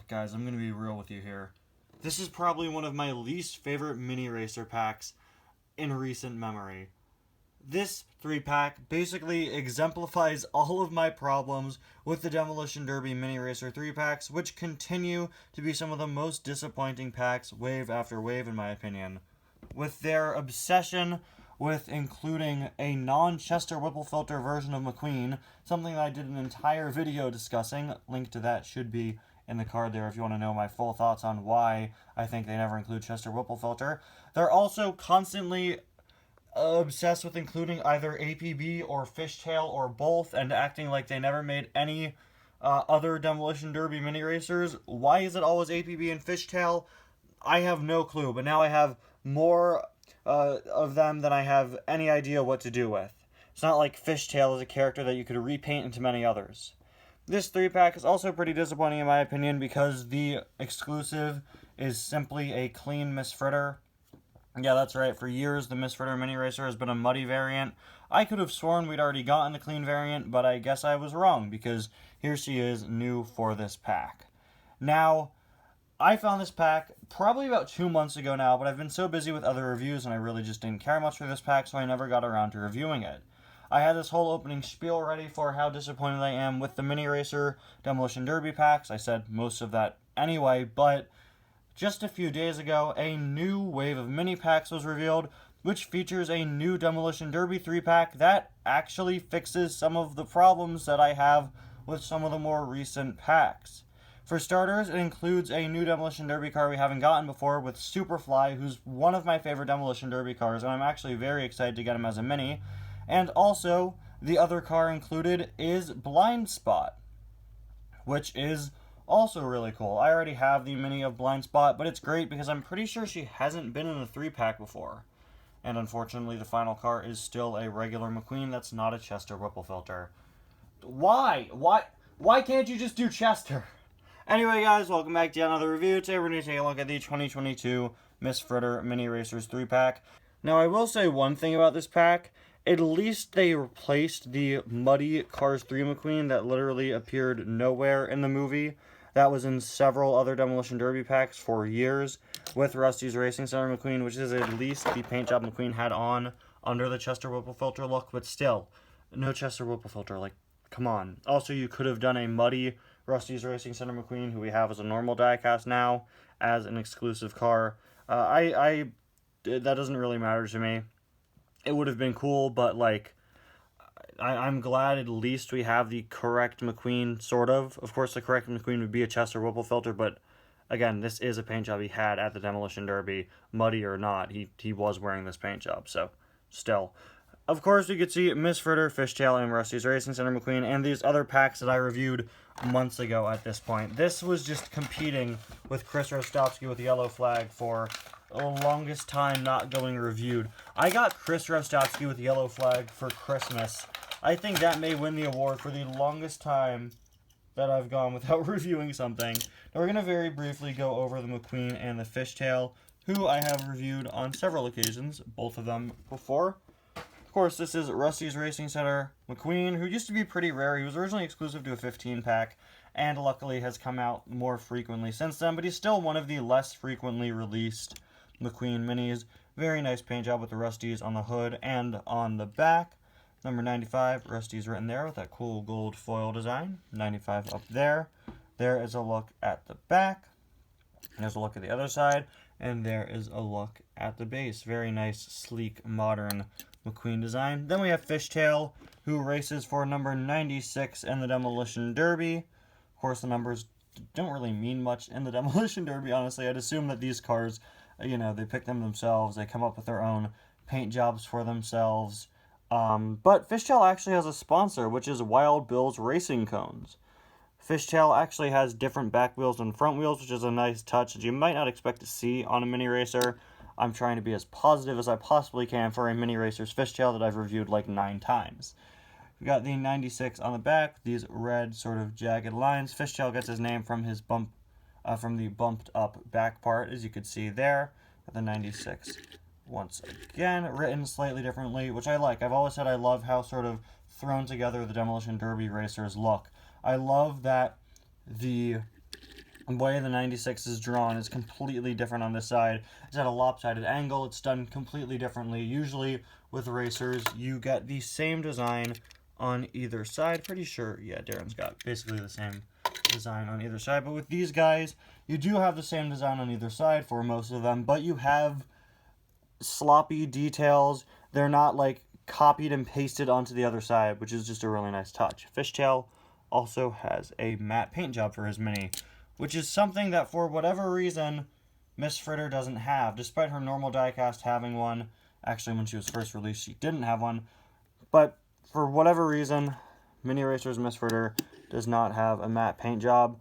Look, guys, I'm going to be real with you here. This is probably one of my least favorite mini racer packs in recent memory. This 3-pack basically exemplifies all of my problems with the Demolition Derby Mini Racer 3-packs, which continue to be some of the most disappointing packs wave after wave in my opinion. With their obsession with including a non-Chester Whipple filter version of McQueen, something that I did an entire video discussing. Link to that should be in the card there if you want to know my full thoughts on why I think they never include Chester Whipple filter. They're also constantly obsessed with including either APB or Fishtail or both, and acting like they never made any other Demolition Derby mini racers. Why is it always APB and Fishtail? I have no clue, but now I have more of them than I have any idea what to do with. It's not like Fishtail is a character that you could repaint into many others. This 3-pack is also pretty disappointing in my opinion because the exclusive is simply a clean Miss Fritter. Yeah, that's right. For years, the Miss Fritter Mini Racer has been a muddy variant. I could have sworn we'd already gotten the clean variant, but I guess I was wrong, because here she is, new for this pack. Now, I found this pack probably about 2 months ago now, but I've been so busy with other reviews, and I really just didn't care much for this pack, so I never got around to reviewing it. I had this whole opening spiel ready for how disappointed I am with the Mini Racer Demolition Derby packs. I said most of that anyway, but just a few days ago, a new wave of mini packs was revealed, which features a new Demolition Derby 3-pack that actually fixes some of the problems that I have with some of the more recent packs. For starters, it includes a new Demolition Derby car we haven't gotten before with Superfly, who's one of my favorite Demolition Derby cars, and I'm actually very excited to get him as a mini. And also, the other car included is Blind Spot, which is also really cool. I already have the mini of Blind Spot, but it's great because I'm pretty sure she hasn't been in a 3-pack before. And unfortunately, the final car is still a regular McQueen that's not a Chester Whipple filter. Why? Why can't you just do Chester? Anyway, guys, welcome back to another review. Today we're going to take a look at the 2022 Miss Fritter Mini Racers 3-pack. Now, I will say one thing about this pack. At least they replaced the muddy Cars 3 McQueen that literally appeared nowhere in the movie. That was in several other Demolition Derby packs for years with Rusty's Racing Center McQueen, which is at least the paint job McQueen had on under the Chester Whipple filter look, but still, no Chester Whipple filter, like, come on. Also, you could have done a muddy Rusty's Racing Center McQueen, who we have as a normal diecast now, as an exclusive car. That doesn't really matter to me. It would have been cool, but, like, I'm glad at least we have the correct McQueen, sort of. Of course, the correct McQueen would be a Chester Whipple filter, but, again, this is a paint job he had at the Demolition Derby. Muddy or not, he was wearing this paint job, so, still. Of course, you could see Miss Fritter, Fishtail, and Rusty's Racing Center McQueen, and these other packs that I reviewed months ago at this point. This was just competing with Chris Rostowski with the yellow flag for the longest time not going reviewed. I got Chris Rostowski with the yellow flag for Christmas. I think that may win the award for the longest time that I've gone without reviewing something. Now we're going to very briefly go over the McQueen and the Fishtail, who I have reviewed on several occasions, both of them before. Of course, this is Rusty's Racing Center McQueen, who used to be pretty rare. He was originally exclusive to a 15-pack, and luckily has come out more frequently since then, but he's still one of the less frequently released McQueen minis. Very nice paint job with the Rusty's on the hood and on the back. Number 95, Rusty's written there with that cool gold foil design. 95 up there. There is a look at the back. There's a look at the other side. And there is a look at the base. Very nice, sleek, modern McQueen design. Then we have Fishtail, who races for number 96 in the Demolition Derby. Of course, the numbers don't really mean much in the Demolition Derby, honestly. I'd assume that these cars, you know, they pick them themselves. They come up with their own paint jobs for themselves. But Fishtail actually has a sponsor, which is Wild Bill's Racing Cones. Fishtail actually has different back wheels and front wheels, which is a nice touch that you might not expect to see on a mini racer. I'm trying to be as positive as I possibly can for a mini racer's Fishtail that I've reviewed like 9 times. We got the 96 on the back, these red sort of jagged lines. Fishtail gets his name from his from the bumped up back part, as you could see there. Got the 96 once again, written slightly differently, which I like. I've always said I love how sort of thrown together the Demolition Derby racers look. I love that the The way the 96 is drawn is completely different on this side. It's at a lopsided angle. It's done completely differently. Usually with racers, you get the same design on either side. Pretty sure, yeah, Darren's got basically the same design on either side. But with these guys, you do have the same design on either side for most of them, but you have sloppy details. They're not like copied and pasted onto the other side, which is just a really nice touch. Fishtail also has a matte paint job for his Mini, which is something that for whatever reason Miss Fritter doesn't have, despite her normal diecast having one. Actually, when she was first released, she didn't have one. But for whatever reason, Mini Racers Miss Fritter does not have a matte paint job.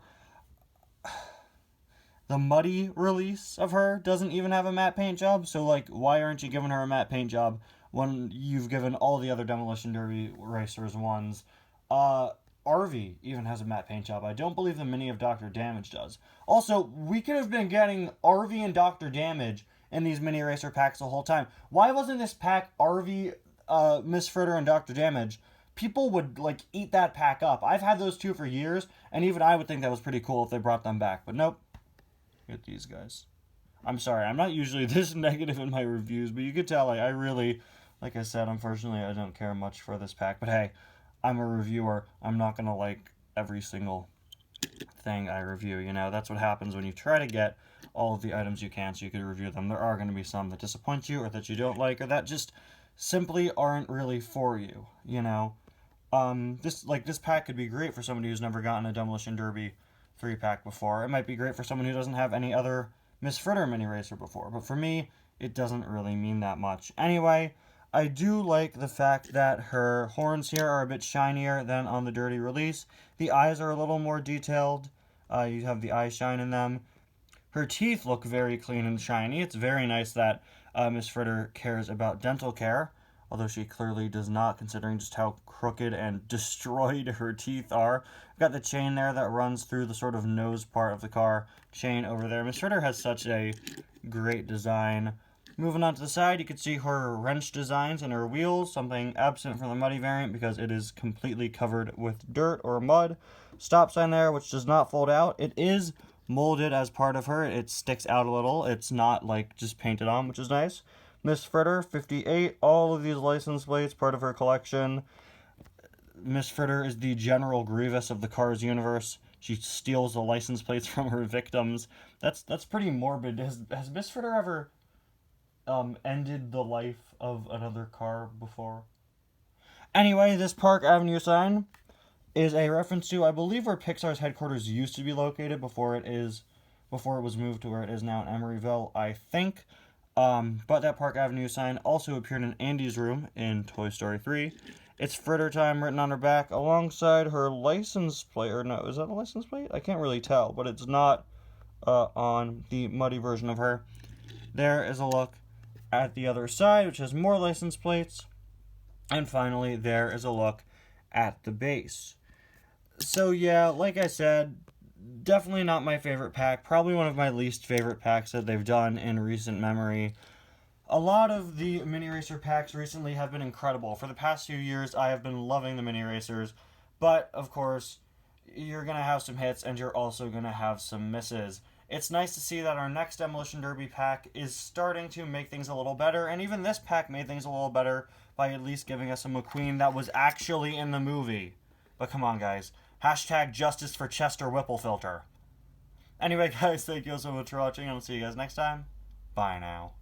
The Muddy release of her doesn't even have a matte paint job, so like, why aren't you giving her a matte paint job when you've given all the other Demolition Derby racers ones? RV even has a matte paint job. I don't believe the Mini of Dr. Damage does. Also, we could have been getting RV and Dr. Damage in these Mini Racer packs the whole time. Why wasn't this pack RV, Miss Fritter, and Dr. Damage? People would, like, eat that pack up. I've had those two for years, and even I would think that was pretty cool if they brought them back. But nope. Get these guys. I'm sorry, I'm not usually this negative in my reviews, but you could tell, like, I really, like I said, unfortunately, I don't care much for this pack. But hey, I'm a reviewer. I'm not going to like every single thing I review, you know? That's what happens when you try to get all of the items you can so you can review them. There are going to be some that disappoint you or that you don't like or that just simply aren't really for you, you know? This pack could be great for somebody who's never gotten a Demolition Derby 3-pack before. It might be great for someone who doesn't have any other Miss Fritter Mini Racer before, but for me, it doesn't really mean that much. Anyway, I do like the fact that her horns here are a bit shinier than on the Dirty release. The eyes are a little more detailed. You have the eye shine in them. Her teeth look very clean and shiny. It's very nice that Miss Fritter cares about dental care, although she clearly does not, considering just how crooked and destroyed her teeth are. We've got the chain there that runs through the sort of nose part of the car. Chain over there. Miss Fritter has such a great design. Moving on to the side, you can see her wrench designs and her wheels, something absent from the Muddy variant because it is completely covered with dirt or mud. Stop sign there, which does not fold out. It is molded as part of her. It sticks out a little. It's not like just painted on, which is nice. Miss Fritter, 58, all of these license plates, part of her collection. Miss Fritter is the General Grievous of the Cars universe. She steals the license plates from her victims. That's pretty morbid. Has Miss Fritter ever ended the life of another car before? Anyway, this Park Avenue sign is a reference to, I believe, where Pixar's headquarters used to be located before it was moved to where it is now in Emeryville, I think. But that Park Avenue sign also appeared in Andy's room in Toy Story 3. It's Fritter Time written on her back alongside her license plate. Or no, is that a license plate? I can't really tell, but it's not on the Muddy version of her. There is a look at the other side, which has more license plates. And finally, there is a look at the base. So yeah, like I said, definitely not my favorite pack. Probably one of my least favorite packs that they've done in recent memory. A lot of the Mini Racer packs recently have been incredible. For the past few years, I have been loving the Mini Racers. But, of course, you're going to have some hits and you're also going to have some misses. It's nice to see that our next Demolition Derby pack is starting to make things a little better. And even this pack made things a little better by at least giving us a McQueen that was actually in the movie. But come on, guys. Hashtag justice for Chester Whipplefilter. Anyway, guys, thank you so much for watching. I'll see you guys next time. Bye now.